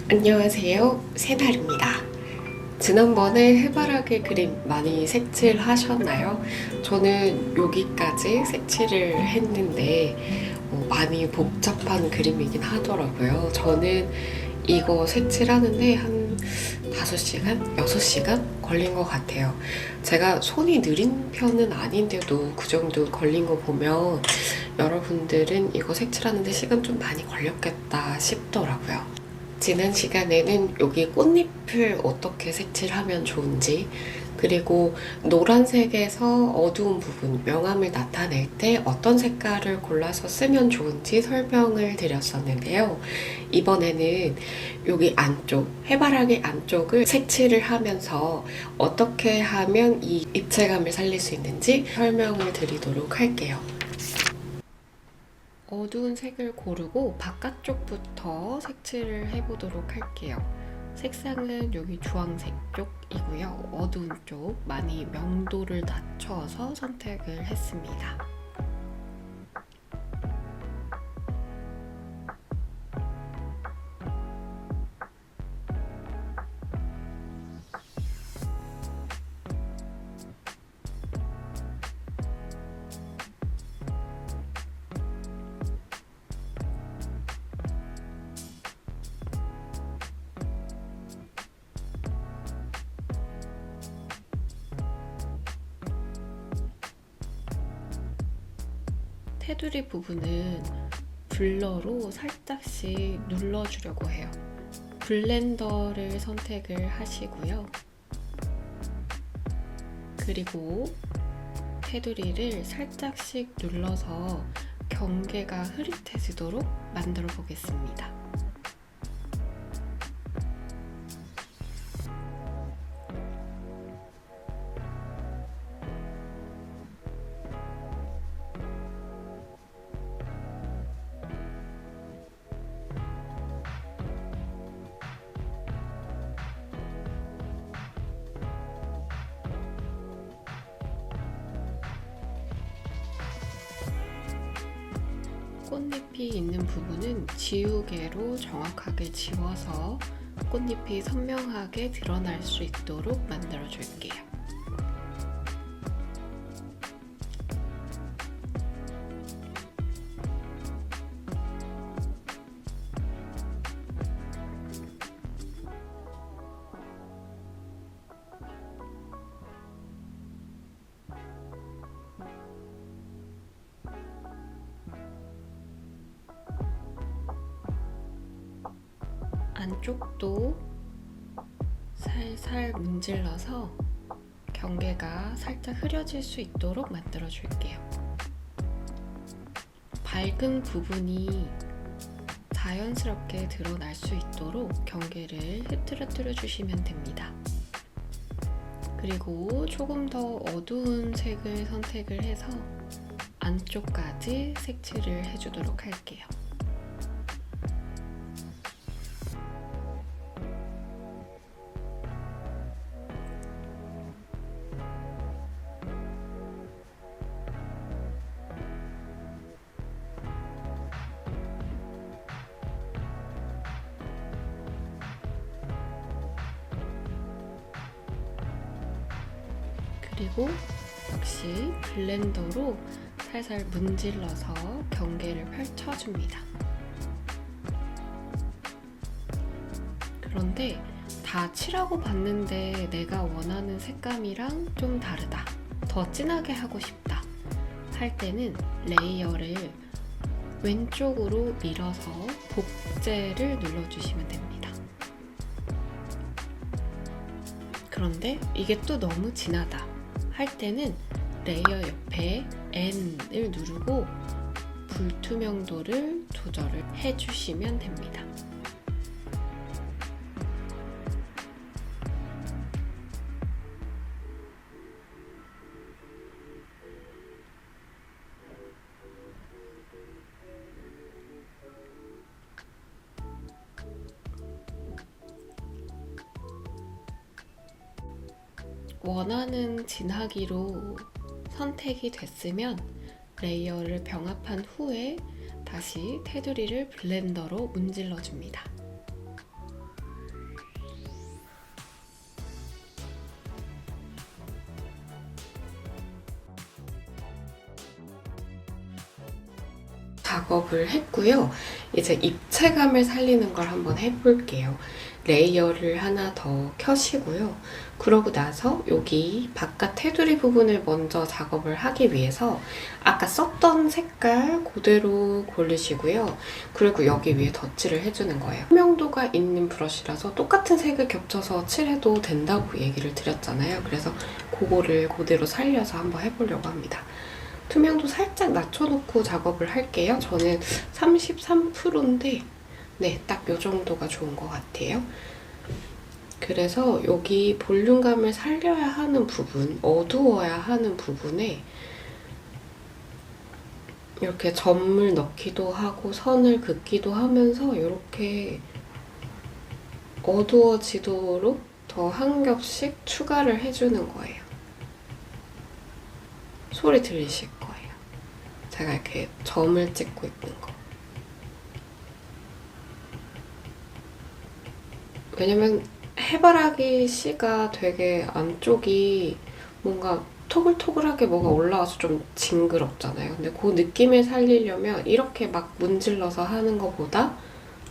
안녕하세요. 새달입니다. 지난번에 해바라기 그림 많이 색칠하셨나요? 저는 여기까지 색칠을 했는데 많이 복잡한 그림이긴 하더라고요. 저는 이거 색칠하는데 한 5시간? 6시간 걸린 것 같아요. 제가 손이 느린 편은 아닌데도 그 정도 걸린 거 보면 여러분들은 이거 색칠하는데 시간 좀 많이 걸렸겠다 싶더라고요. 지난 시간에는 여기 꽃잎을 어떻게 색칠하면 좋은지, 그리고 노란색에서 어두운 부분, 명암을 나타낼 때 어떤 색깔을 골라서 쓰면 좋은지 설명을 드렸었는데요. 이번에는 여기 안쪽, 해바라기 안쪽을 색칠을 하면서 어떻게 하면 이 입체감을 살릴 수 있는지 설명을 드리도록 할게요. 어두운 색을 고르고 바깥쪽부터 색칠을 해보도록 할게요. 색상은 여기 주황색 쪽이고요. 어두운 쪽 많이 명도를 낮춰서 선택을 했습니다. 테두리 부분은 블러로 살짝씩 눌러주려고 해요. 블렌더를 선택을 하시고요. 그리고 테두리를 살짝씩 눌러서 경계가 흐릿해지도록 만들어 보겠습니다. 꽃잎이 있는 부분은 지우개로 정확하게 지워서 꽃잎이 선명하게 드러날 수 있도록 만들어 줄게요. 안쪽도 살살 문질러서 경계가 살짝 흐려질 수 있도록 만들어 줄게요. 밝은 부분이 자연스럽게 드러날 수 있도록 경계를 흐트러뜨려 주시면 됩니다. 그리고 조금 더 어두운 색을 선택을 해서 안쪽까지 색칠을 해주도록 할게요. 그리고 역시 블렌더로 살살 문질러서 경계를 펼쳐줍니다. 그런데 다 칠하고 봤는데 내가 원하는 색감이랑 좀 다르다, 더 진하게 하고 싶다 할 때는 레이어를 왼쪽으로 밀어서 복제를 눌러주시면 됩니다. 그런데 이게 또 너무 진하다 할 때는 레이어 옆에 N을 누르고 불투명도를 조절을 해주시면 됩니다. 원하는 진하기로 선택이 됐으면 레이어를 병합한 후에 다시 테두리를 블렌더로 문질러 줍니다. 작업을 했고요. 이제 입체감을 살리는 걸 한번 해볼게요. 레이어를 하나 더 켜시고요. 그러고 나서 여기 바깥 테두리 부분을 먼저 작업을 하기 위해서 아까 썼던 색깔 그대로 고르시고요. 그리고 여기 위에 덧칠을 해주는 거예요. 투명도가 있는 브러쉬라서 똑같은 색을 겹쳐서 칠해도 된다고 얘기를 드렸잖아요. 그래서 그거를 그대로 살려서 한번 해보려고 합니다. 투명도 살짝 낮춰놓고 작업을 할게요. 저는 33%인데 네, 딱 이 정도가 좋은 것 같아요. 그래서 여기 볼륨감을 살려야 하는 부분, 어두워야 하는 부분에 이렇게 점을 넣기도 하고 선을 긋기도 하면서 이렇게 어두워지도록 더 한 겹씩 추가를 해주는 거예요. 소리 들리실 거예요. 제가 이렇게 점을 찍고 있는 거. 왜냐면 해바라기 씨가 되게 안쪽이 뭔가 토글토글하게 뭐가 올라와서 좀 징그럽잖아요. 근데 그 느낌을 살리려면 이렇게 막 문질러서 하는 것보다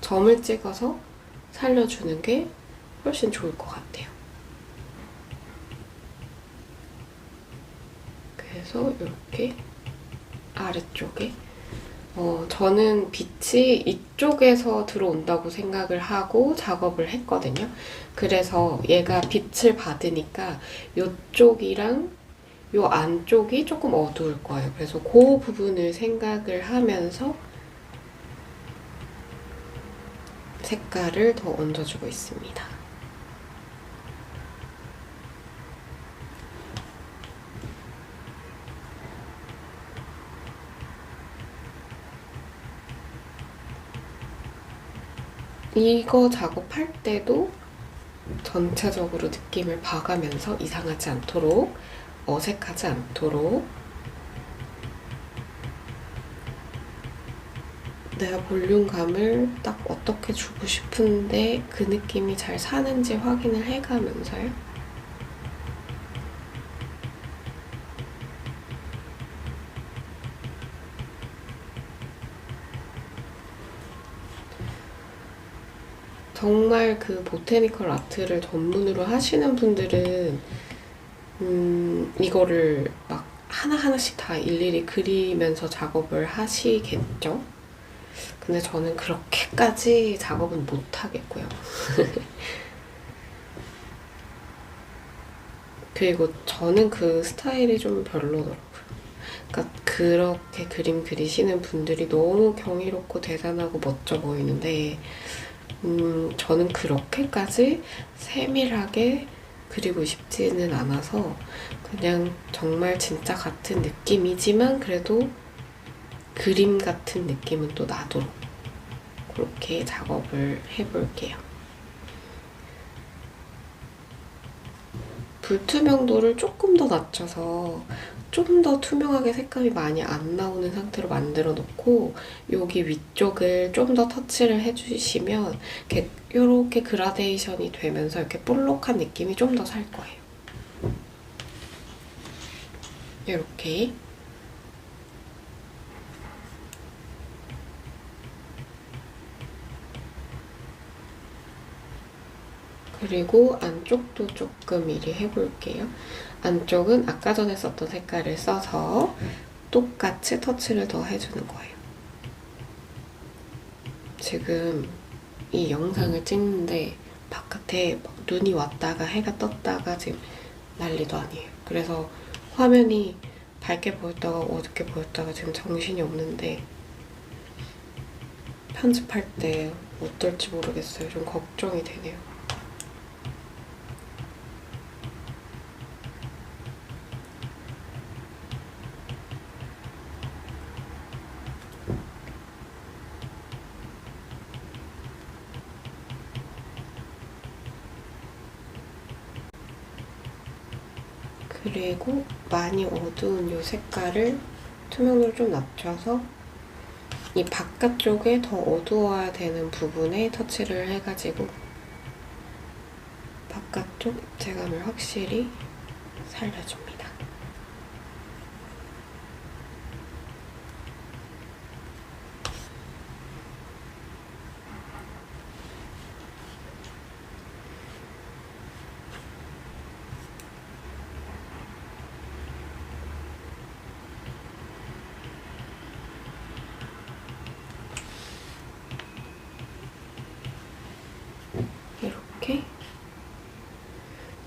점을 찍어서 살려주는 게 훨씬 좋을 것 같아요. 그래서 이렇게 아래쪽에 저는 빛이 이쪽에서 들어온다고 생각을 하고 작업을 했거든요. 그래서 얘가 빛을 받으니까 이쪽이랑 이 안쪽이 조금 어두울 거예요. 그래서 그 부분을 생각을 하면서 색깔을 더 얹어주고 있습니다. 이거 작업할 때도 전체적으로 느낌을 봐가면서 이상하지 않도록, 어색하지 않도록 내가 볼륨감을 딱 어떻게 주고 싶은데 그 느낌이 잘 사는지 확인을 해가면서요. 정말 그 보테니컬 아트를 전문으로 하시는 분들은 이거를 막 하나하나씩 다 일일이 그리면서 작업을 하시겠죠? 근데 저는 그렇게까지 작업은 못 하겠고요. 그리고 저는 그 스타일이 좀 별로더라고요. 그러니까 그렇게 그림 그리시는 분들이 너무 경이롭고 대단하고 멋져 보이는데 저는 그렇게까지 세밀하게 그리고 싶지는 않아서 그냥 정말 진짜 같은 느낌이지만 그래도 그림 같은 느낌은 또 나도록 그렇게 작업을 해볼게요. 불투명도를 조금 더 낮춰서 좀 더 투명하게 색감이 많이 안 나오는 상태로 만들어 놓고 여기 위쪽을 좀 더 터치를 해주시면 이렇게 그라데이션이 되면서 이렇게 볼록한 느낌이 좀 더 살 거예요. 이렇게 그리고 안쪽도 조금 미리 해볼게요. 안쪽은 아까 전에 썼던 색깔을 써서 똑같이 터치를 더 해주는 거예요. 지금 이 영상을 찍는데 바깥에 막 눈이 왔다가 해가 떴다가 지금 난리도 아니에요. 그래서 화면이 밝게 보였다가 어둡게 보였다가 지금 정신이 없는데 편집할 때 어떨지 모르겠어요. 좀 걱정이 되네요. 그리고 많이 어두운 이 색깔을 투명도를 좀 낮춰서 이 바깥쪽에 더 어두워야 되는 부분에 터치를 해가지고 바깥쪽 입체감을 확실히 살려줍니다.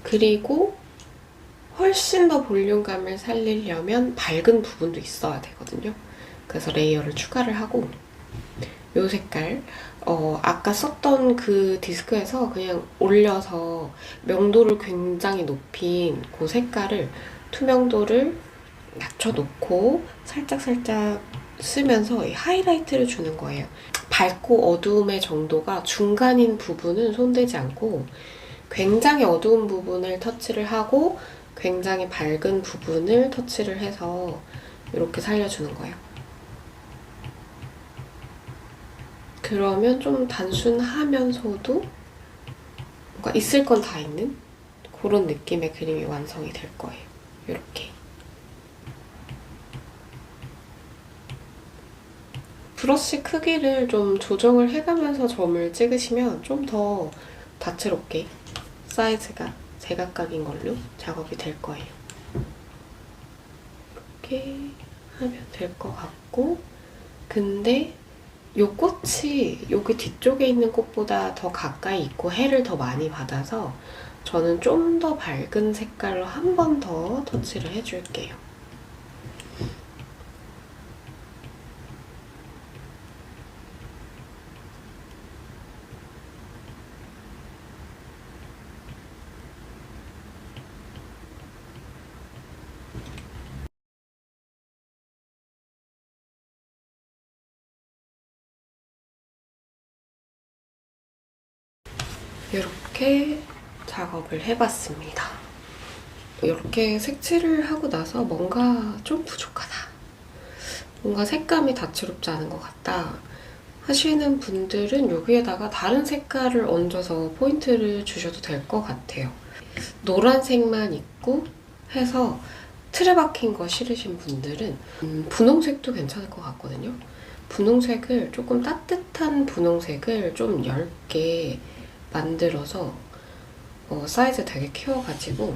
그리고 훨씬 더 볼륨감을 살리려면 밝은 부분도 있어야 되거든요. 그래서 레이어를 추가를 하고 이 색깔 아까 썼던 그 디스크에서 그냥 올려서 명도를 굉장히 높인 그 색깔을 투명도를 낮춰놓고 살짝살짝 쓰면서 이 하이라이트를 주는 거예요. 밝고 어두움의 정도가 중간인 부분은 손대지 않고 굉장히 어두운 부분을 터치를 하고 굉장히 밝은 부분을 터치를 해서 이렇게 살려주는 거예요. 그러면 좀 단순하면서도 뭔가 있을 건 다 있는 그런 느낌의 그림이 완성이 될 거예요. 이렇게. 브러쉬 크기를 좀 조정을 해가면서 점을 찍으시면 좀 더 다채롭게 사이즈가 제각각인 걸로 작업이 될 거예요. 이렇게 하면 될 것 같고, 근데 이 꽃이 여기 뒤쪽에 있는 꽃보다 더 가까이 있고 해를 더 많이 받아서 저는 좀 더 밝은 색깔로 한 번 더 터치를 해줄게요. 이렇게 작업을 해봤습니다. 이렇게 색칠을 하고 나서 뭔가 좀 부족하다. 뭔가 색감이 다채롭지 않은 것 같다 하시는 분들은 여기에다가 다른 색깔을 얹어서 포인트를 주셔도 될 것 같아요. 노란색만 있고 해서 틀에 박힌 거 싫으신 분들은 분홍색도 괜찮을 것 같거든요. 분홍색을 조금 따뜻한 분홍색을 좀 얇게 만들어서 사이즈 되게 키워가지고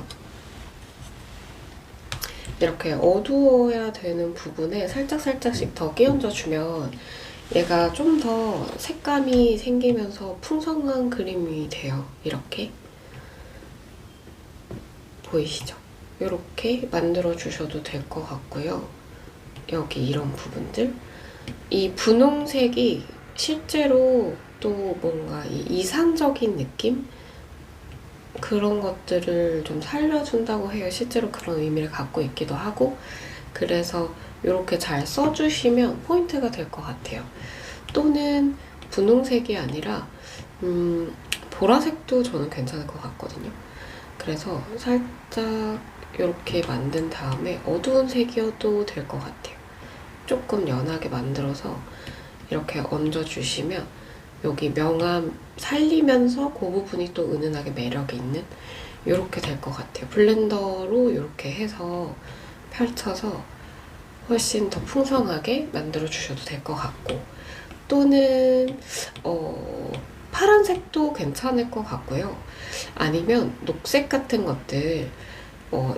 이렇게 어두워야 되는 부분에 살짝살짝씩 더 끼얹어주면 얘가 좀 더 색감이 생기면서 풍성한 그림이 돼요. 이렇게 보이시죠? 이렇게 만들어주셔도 될 것 같고요. 여기 이런 부분들 이 분홍색이 실제로 또 뭔가 이상적인 느낌? 그런 것들을 좀 살려준다고 해요. 실제로 그런 의미를 갖고 있기도 하고 그래서 이렇게 잘 써주시면 포인트가 될 것 같아요. 또는 분홍색이 아니라 보라색도 저는 괜찮을 것 같거든요. 그래서 살짝 이렇게 만든 다음에 어두운 색이어도 될 것 같아요. 조금 연하게 만들어서 이렇게 얹어주시면 여기 명암 살리면서 그 부분이 또 은은하게 매력이 있는 이렇게 될 것 같아요. 블렌더로 이렇게 해서 펼쳐서 훨씬 더 풍성하게 만들어 주셔도 될 것 같고 또는 파란색도 괜찮을 것 같고요. 아니면 녹색 같은 것들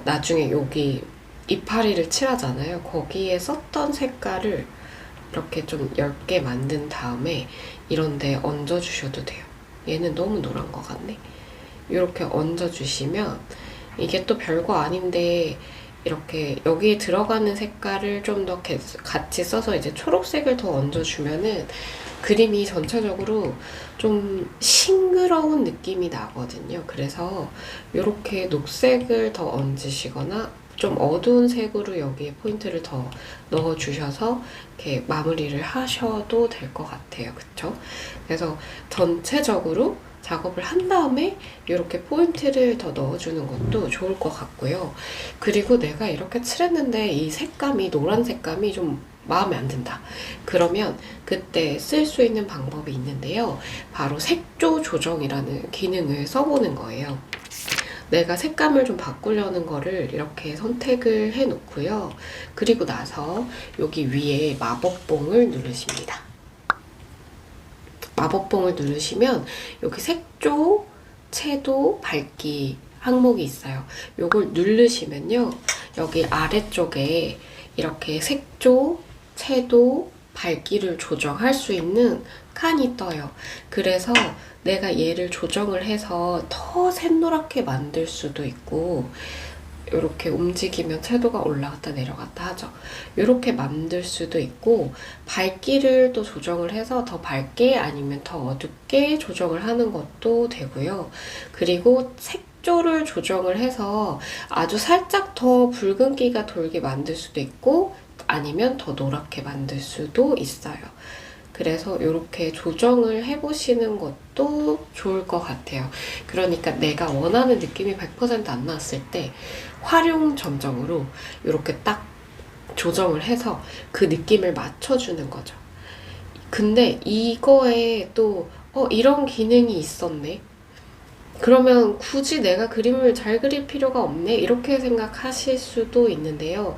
나중에 여기 이파리를 칠하잖아요. 거기에 썼던 색깔을 이렇게 좀 얇게 만든 다음에 이런 데 얹어주셔도 돼요. 얘는 너무 노란 것 같네. 이렇게 얹어주시면 이게 또 별거 아닌데 이렇게 여기에 들어가는 색깔을 좀 더 같이 써서 이제 초록색을 더 얹어주면은 그림이 전체적으로 좀 싱그러운 느낌이 나거든요. 그래서 이렇게 녹색을 더 얹으시거나 좀 어두운 색으로 여기에 포인트를 더 넣어주셔서 이렇게 마무리를 하셔도 될 것 같아요. 그쵸? 그래서 전체적으로 작업을 한 다음에 이렇게 포인트를 더 넣어주는 것도 좋을 것 같고요. 그리고 내가 이렇게 칠했는데 이 색감이 노란 색감이 좀 마음에 안 든다. 그러면 그때 쓸 수 있는 방법이 있는데요. 바로 색조 조정이라는 기능을 써보는 거예요. 내가 색감을 좀 바꾸려는 거를 이렇게 선택을 해 놓고요. 그리고 나서 여기 위에 마법봉을 누르십니다. 마법봉을 누르시면 여기 색조, 채도, 밝기 항목이 있어요. 이걸 누르시면요. 여기 아래쪽에 이렇게 색조, 채도, 밝기를 조정할 수 있는 칸이 떠요. 그래서 내가 얘를 조정을 해서 더 샛노랗게 만들 수도 있고, 이렇게 움직이면 채도가 올라갔다 내려갔다 하죠. 이렇게 만들 수도 있고, 밝기를 또 조정을 해서 더 밝게 아니면 더 어둡게 조정을 하는 것도 되고요. 그리고 색조를 조정을 해서 아주 살짝 더 붉은기가 돌게 만들 수도 있고, 아니면 더 노랗게 만들 수도 있어요. 그래서 이렇게 조정을 해보시는 것도 좋을 것 같아요. 그러니까 내가 원하는 느낌이 100%안 나왔을 때 활용 점정으로 이렇게 딱 조정을 해서 그 느낌을 맞춰주는 거죠. 근데 이거에 또 이런 기능이 있었네. 그러면 굳이 내가 그림을 잘 그릴 필요가 없네? 이렇게 생각하실 수도 있는데요.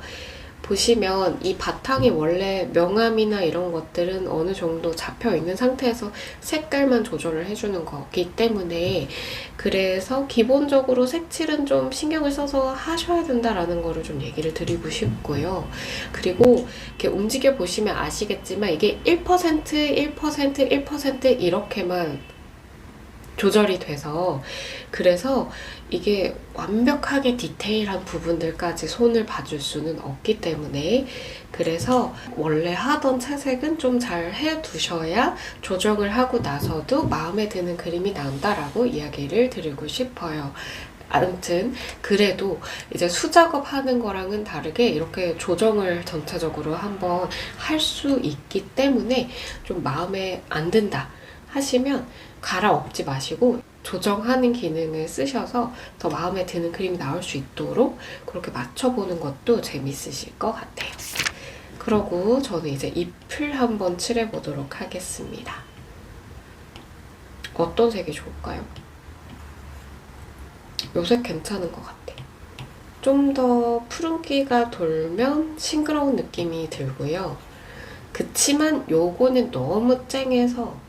보시면 이 바탕이 원래 명암이나 이런 것들은 어느 정도 잡혀 있는 상태에서 색깔만 조절을 해주는 거기 때문에, 그래서 기본적으로 색칠은 좀 신경을 써서 하셔야 된다라는 거를 좀 얘기를 드리고 싶고요. 그리고 이렇게 움직여 보시면 아시겠지만 이게 1%, 1%, 1% 이렇게만 조절이 돼서, 그래서 이게 완벽하게 디테일한 부분들까지 손을 봐줄 수는 없기 때문에, 그래서 원래 하던 채색은 좀 잘 해두셔야 조정을 하고 나서도 마음에 드는 그림이 나온다라고 이야기를 드리고 싶어요. 아무튼 그래도 이제 수작업 하는 거랑은 다르게 이렇게 조정을 전체적으로 한번 할 수 있기 때문에 좀 마음에 안 든다 하시면 갈아엎지 마시고 조정하는 기능을 쓰셔서 더 마음에 드는 그림이 나올 수 있도록 그렇게 맞춰보는 것도 재밌으실 것 같아요. 그러고 저는 이제 잎을 한번 칠해보도록 하겠습니다. 어떤 색이 좋을까요? 요 색 괜찮은 것 같아요. 좀 더 푸른기가 돌면 싱그러운 느낌이 들고요. 그치만 요거는 너무 쨍해서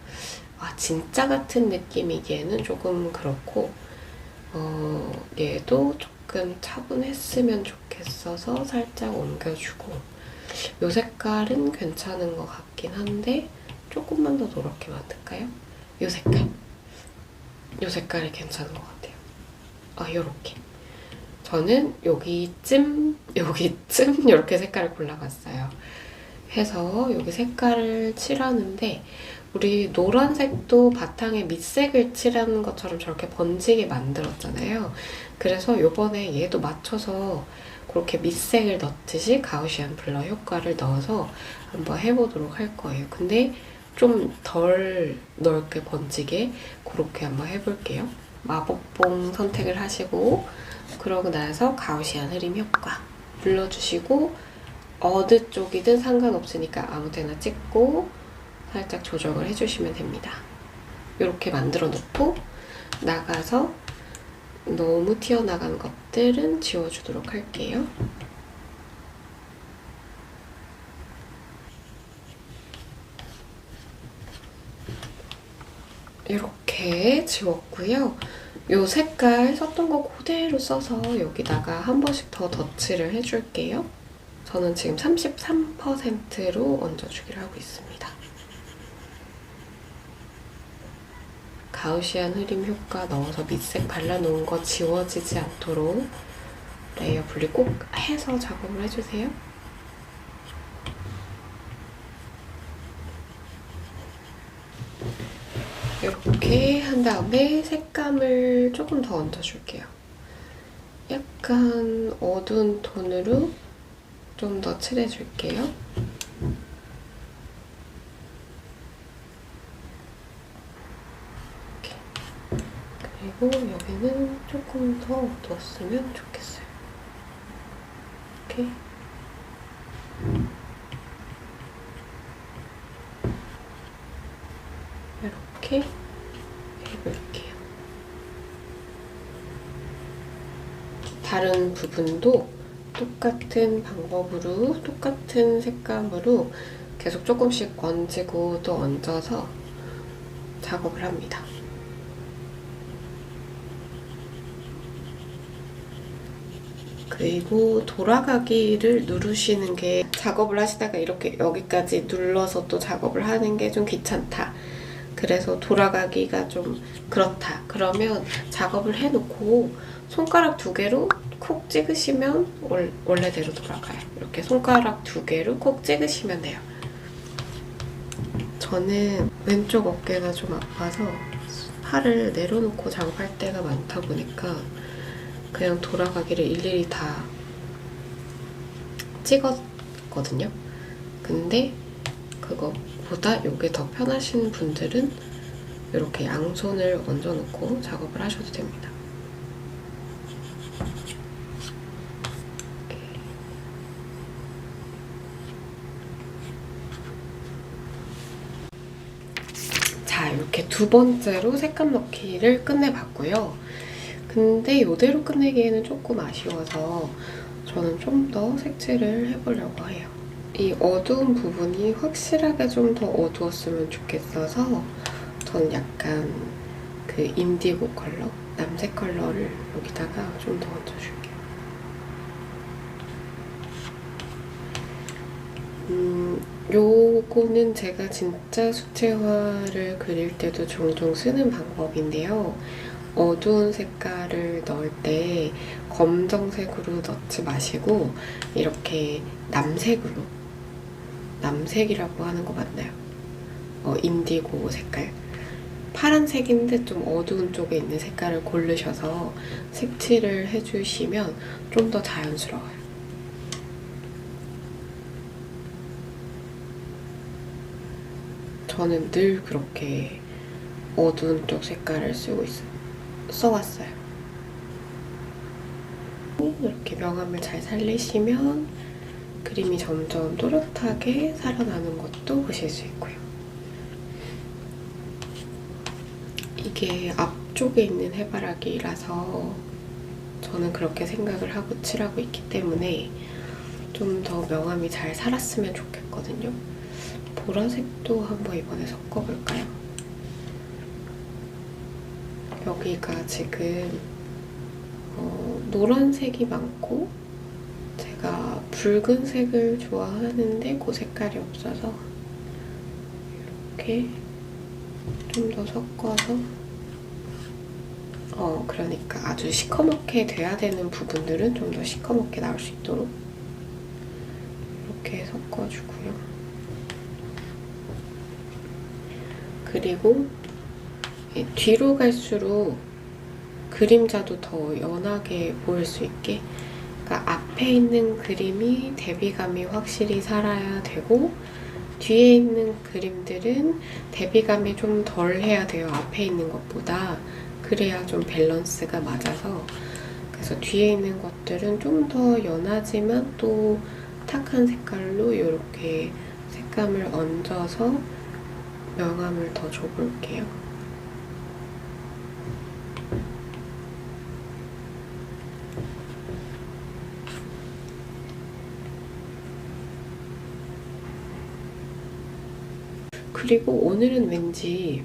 진짜 같은 느낌이기에는 조금 그렇고, 얘도 조금 차분했으면 좋겠어서 살짝 옮겨주고, 요 색깔은 괜찮은 것 같긴 한데 조금만 더 노랗게 만들까요? 요 색깔. 요 색깔이 괜찮은 것 같아요. 요렇게. 저는 여기쯤 이렇게 색깔을 골라봤어요. 해서 여기 색깔을 칠하는데, 우리 노란색도 바탕에 밑색을 칠하는 것처럼 저렇게 번지게 만들었잖아요. 그래서 요번에 얘도 맞춰서 그렇게 밑색을 넣듯이 가우시안 블러 효과를 넣어서 한번 해보도록 할 거예요. 근데 좀 덜 넓게 번지게 그렇게 한번 해볼게요. 마법봉 선택을 하시고, 그러고 나서 가우시안 흐림 효과 눌러주시고, 어느 쪽이든 상관없으니까 아무 데나 찍고 살짝 조정을 해주시면 됩니다. 이렇게 만들어 놓고 나가서 너무 튀어나간 것들은 지워주도록 할게요. 이렇게 지웠고요. 이 색깔 썼던 거 그대로 써서 여기다가 한 번씩 더 덧칠을 해줄게요. 저는 지금 33%로 얹어주기를 하고 있습니다. 가우시안 흐림 효과 넣어서 밑색 발라놓은 거 지워지지 않도록 레이어 분리 꼭 해서 작업을 해주세요. 이렇게 한 다음에 색감을 조금 더 얹어줄게요. 약간 어두운 톤으로 좀 더 칠해줄게요. 그리고 여기는 조금 더 어두웠으면 좋겠어요. 이렇게. 이렇게 해볼게요. 다른 부분도 똑같은 방법으로, 똑같은 색감으로 계속 조금씩 얹고 또 얹어서 작업을 합니다. 그리고 돌아가기를 누르시는 게 작업을 하시다가 이렇게 여기까지 눌러서 또 작업을 하는 게 좀 귀찮다. 그래서 돌아가기가 좀 그렇다. 그러면 작업을 해놓고 손가락 2개로 콕 찍으시면 원래대로 돌아가요. 이렇게 손가락 2개로 콕 찍으시면 돼요. 저는 왼쪽 어깨가 좀 아파서 팔을 내려놓고 작업할 때가 많다 보니까 그냥 돌아가기를 일일이 다 찍었거든요. 근데 그것보다 이게 더 편하신 분들은 이렇게 양손을 얹어놓고 작업을 하셔도 됩니다. 자, 이렇게 2번째로 색감 넣기를 끝내봤고요. 근데 이대로 끝내기에는 조금 아쉬워서 저는 좀 더 색칠을 해보려고 해요. 이 어두운 부분이 확실하게 좀 더 어두웠으면 좋겠어서 저는 약간 그 인디고 컬러, 남색 컬러를 여기다가 좀 더 얹어줄게요. 요거는 제가 진짜 수채화를 그릴 때도 종종 쓰는 방법인데요. 어두운 색깔을 넣을 때 검정색으로 넣지 마시고 이렇게 남색으로, 남색이라고 하는 거 맞나요? 인디고 색깔, 파란색인데 좀 어두운 쪽에 있는 색깔을 고르셔서 색칠을 해주시면 좀 더 자연스러워요. 저는 늘 그렇게 어두운 쪽 색깔을 써왔어요. 이렇게 명암을 잘 살리시면 그림이 점점 또렷하게 살아나는 것도 보실 수 있고요. 이게 앞쪽에 있는 해바라기라서 저는 그렇게 생각을 하고 칠하고 있기 때문에 좀 더 명암이 잘 살았으면 좋겠거든요. 보라색도 한번 이번에 섞어볼까요? 여기가 지금 노란색이 많고 제가 붉은색을 좋아하는데 그 색깔이 없어서 이렇게 좀 더 섞어서 그러니까 아주 시커멓게 돼야 되는 부분들은 좀 더 시커멓게 나올 수 있도록 이렇게 섞어주고요. 그리고 뒤로 갈수록 그림자도 더 연하게 보일 수 있게, 그러니까 앞에 있는 그림이 대비감이 확실히 살아야 되고 뒤에 있는 그림들은 대비감이 좀 덜 해야 돼요. 앞에 있는 것보다. 그래야 좀 밸런스가 맞아서. 그래서 뒤에 있는 것들은 좀 더 연하지만 또 탁한 색깔로 이렇게 색감을 얹어서 명암을 더 줘볼게요. 그리고 오늘은 왠지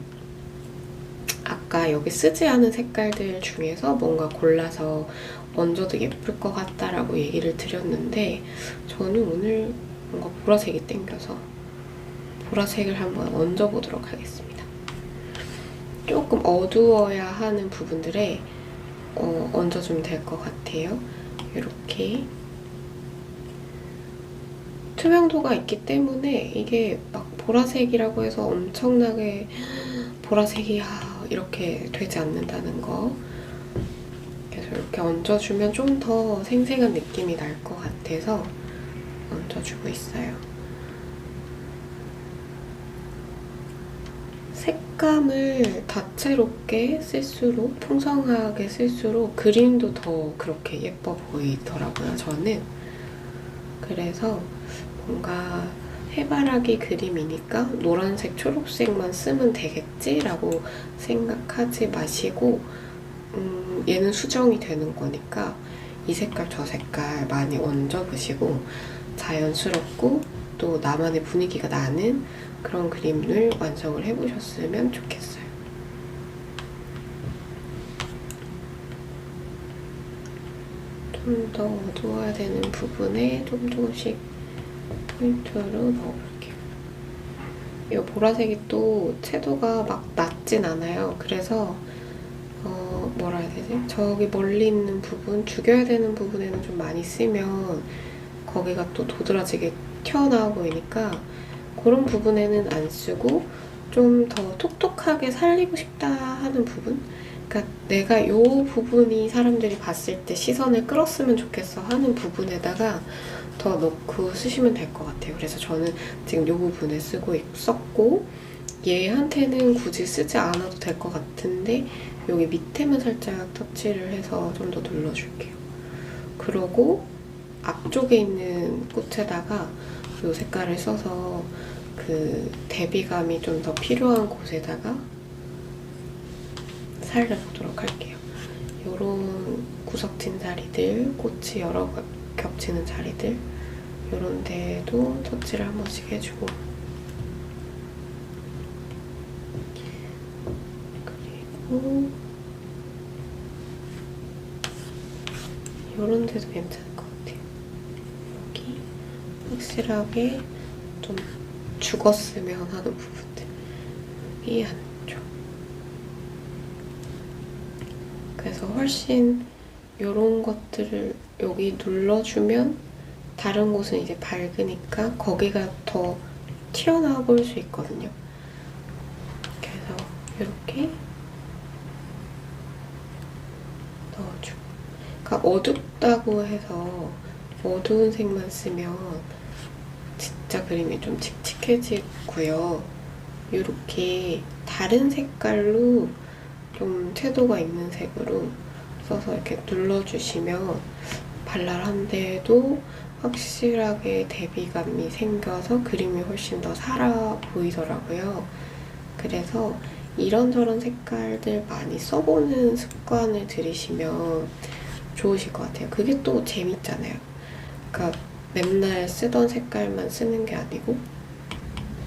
아까 여기 쓰지 않은 색깔들 중에서 뭔가 골라서 얹어도 예쁠 것 같다라고 얘기를 드렸는데 저는 오늘 뭔가 보라색이 땡겨서 보라색을 한번 얹어보도록 하겠습니다. 조금 어두워야 하는 부분들에 얹어주면 될 것 같아요. 이렇게 투명도가 있기 때문에 이게 막 보라색이라고 해서 엄청나게 보라색이 이렇게 되지 않는다는 거. 그래서 이렇게 얹어주면 좀 더 생생한 느낌이 날 것 같아서 얹어주고 있어요. 색감을 다채롭게 쓸수록, 풍성하게 쓸수록 그림도 더 그렇게 예뻐 보이더라고요, 저는. 그래서 뭔가 해바라기 그림이니까 노란색, 초록색만 쓰면 되겠지라고 생각하지 마시고 얘는 수정이 되는 거니까 이 색깔 저 색깔 많이 얹어보시고 자연스럽고 또 나만의 분위기가 나는 그런 그림을 완성을 해보셨으면 좋겠어요. 좀 더 어두워야 되는 부분에 좀 조금씩 포인트로 넣어볼게요. 이 보라색이 또 채도가 막 낮진 않아요. 그래서 뭐라 해야 되지? 저기 멀리 있는 부분, 죽여야 되는 부분에는 좀 많이 쓰면 거기가 또 도드라지게 튀어나와 보이니까 그런 부분에는 안 쓰고 좀 더 톡톡하게 살리고 싶다 하는 부분? 그러니까 내가 이 부분이 사람들이 봤을 때 시선을 끌었으면 좋겠어 하는 부분에다가 더 넣고 쓰시면 될 것 같아요. 그래서 저는 지금 이 부분에 썼고 얘한테는 굳이 쓰지 않아도 될 것 같은데 여기 밑에만 살짝 터치를 해서 좀 더 눌러줄게요. 그러고 앞쪽에 있는 꽃에다가 이 색깔을 써서 그 대비감이 좀 더 필요한 곳에다가 살려보도록 할게요. 요런 구석진 자리들, 꽃이 여러 겹치는 자리들 요런 데에도 터치를 한 번씩 해주고 그리고 요런 데도 괜찮을 것 같아요. 여기 확실하게 좀 죽었으면 하는 부분들 이 안쪽 그래서 훨씬 요런 것들을 여기 눌러주면 다른 곳은 이제 밝으니까 거기가 더 튀어나와 보일 수 있거든요. 그래서 이렇게 넣어주고 그러니까 어둡다고 해서 어두운 색만 쓰면 진짜 그림이 좀 칙칙해지고요. 이렇게 다른 색깔로 좀 채도가 있는 색으로 써서 이렇게 눌러주시면 발랄한데도 확실하게 대비감이 생겨서 그림이 훨씬 더 살아 보이더라고요. 그래서 이런저런 색깔들 많이 써보는 습관을 들이시면 좋으실 것 같아요. 그게 또 재밌잖아요. 그러니까 맨날 쓰던 색깔만 쓰는 게 아니고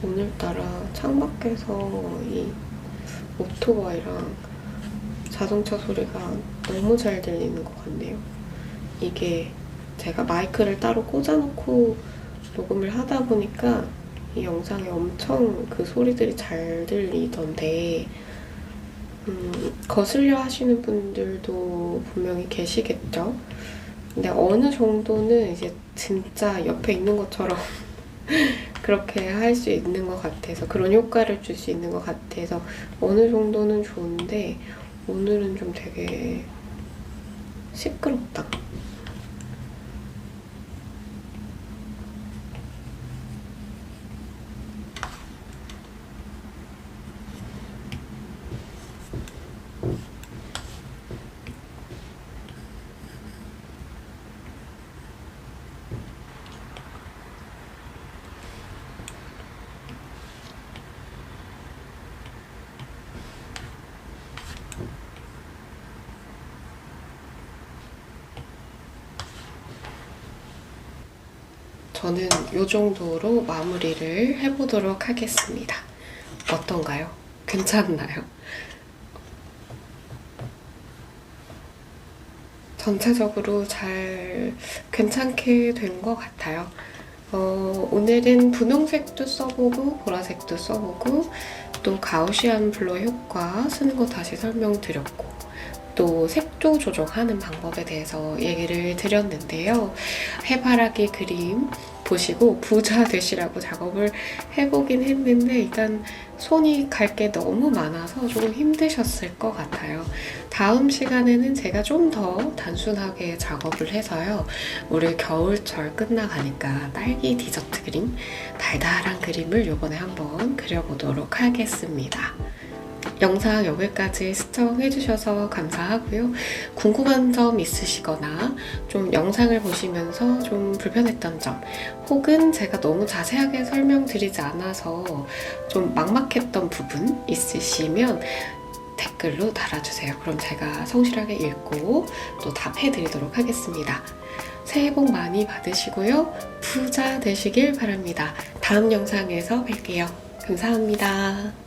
오늘따라 창밖에서 이 오토바이랑 자동차 소리가 너무 잘 들리는 것 같네요. 이게 제가 마이크를 따로 꽂아놓고 녹음을 하다 보니까 이 영상에 엄청 그 소리들이 잘 들리던데 거슬려 하시는 분들도 분명히 계시겠죠? 근데 어느 정도는 이제 진짜 옆에 있는 것처럼 그렇게 할 수 있는 것 같아서 그런 효과를 줄 수 있는 것 같아서 어느 정도는 좋은데 오늘은 좀 되게 시끄럽다. 저는 이 정도로 마무리를 해보도록 하겠습니다. 어떤가요? 괜찮나요? 전체적으로 잘 괜찮게 된 것 같아요. 오늘은 분홍색도 써보고 보라색도 써보고 또 가우시안 블러 효과 쓰는 거 다시 설명드렸고 또 색조 조정하는 방법에 대해서 얘기를 드렸는데요. 해바라기 그림 보시고 부자 되시라고 작업을 해보긴 했는데 일단 손이 갈 게 너무 많아서 조금 힘드셨을 것 같아요. 다음 시간에는 제가 좀 더 단순하게 작업을 해서요. 올해 겨울철 끝나가니까 딸기 디저트 그림, 달달한 그림을 이번에 한번 그려보도록 하겠습니다. 영상 여기까지 시청해주셔서 감사하고요. 궁금한 점 있으시거나 좀 영상을 보시면서 좀 불편했던 점 혹은 제가 너무 자세하게 설명드리지 않아서 좀 막막했던 부분 있으시면 댓글로 달아주세요. 그럼 제가 성실하게 읽고 또 답해드리도록 하겠습니다. 새해 복 많이 받으시고요. 부자 되시길 바랍니다. 다음 영상에서 뵐게요. 감사합니다.